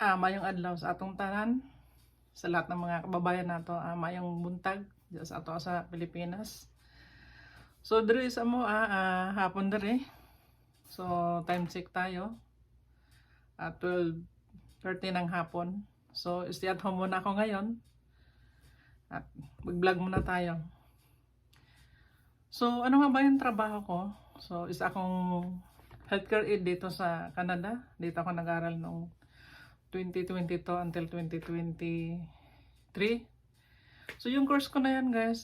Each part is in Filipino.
Mayong adlaw sa atong tanan, sa lahat ng mga kababayan nato, mayong buntag diyan sa ato sa Pilipinas. So diri sa mo hapon diri. So time check tayo. 12:30 ng hapon. So stay at home muna ako ngayon. At mag-vlog muna tayo. So ano nga ba yung trabaho ko? So isa akong healthcare aide dito sa Canada. Dito ako nag-aral noong 2022 until 2023. So yung course ko na yan guys,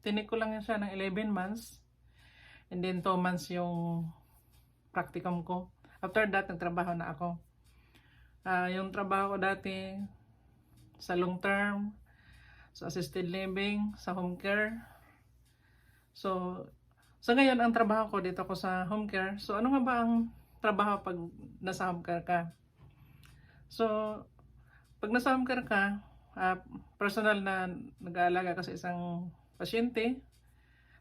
tinik ko lang yan siya ng 11 months. And then 2 months yung practicum ko. After that, nagtrabaho na ako. Yung trabaho ko dati sa long term, sa assisted living, sa home care. So, sa ngayon, ang trabaho ko dito ko sa home care. So, ano nga ba ang trabaho pag nasa home care ka? So, pag nasa home care ka, personal na nag-aalaga ka sa isang pasyente,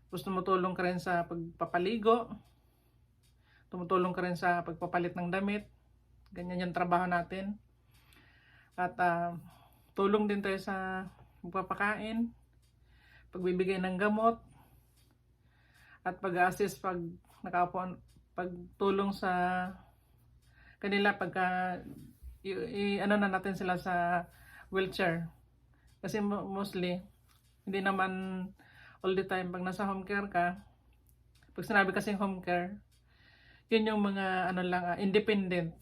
tapos tumutulong ka rin sa pagpapaligo, tumutulong ka rin sa pagpapalit ng damit, ganyan yung trabaho natin. At tulong din tayo sa pagpapakain, pagbibigay ng gamot, at pag-assist pag nakaupo, pagtulong sa kanila pagka ano na natin sila sa wheelchair. Kasi mostly, hindi naman all the time pag nasa home care ka, pag sinabi kasing home care, yun yung mga ano lang, independent.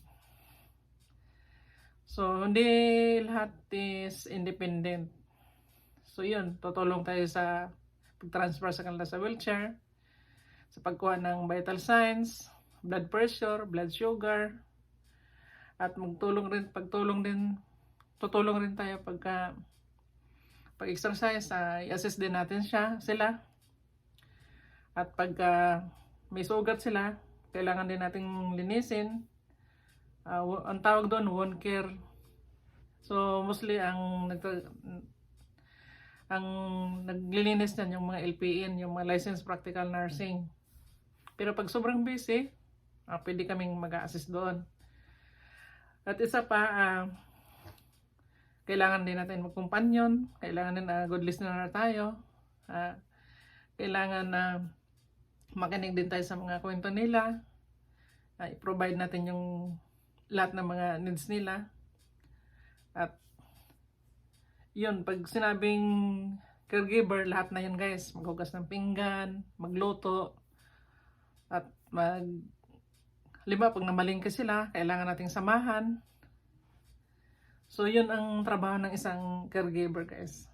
So, hindi lahat is independent. So, yun, tutulong tayo sa pag-transfer sa kanila sa wheelchair, sa pagkuha ng vital signs, blood pressure, blood sugar, at tutulong rin tayo pag-exercise, i-assist din natin sila. At pagka may sugat sila, kailangan din nating linisin. Ang tawag doon, wound care. So, mostly ang naglilinis niyan yung mga LPN, yung mga licensed practical nursing. Pero pag sobrang busy, pwede kaming mag-assist doon. At isa pa, kailangan din natin mag-companion, kailangan din good listener tayo, kailangan na makinig din tayo sa mga kwento nila, i-provide natin yung lahat ng mga needs nila. At yun, pag sinabing caregiver, lahat na yun guys, maghugas ng pinggan, magluto, at pag namalingki sila, kailangan nating samahan. So, yun ang trabaho ng isang caregiver guys.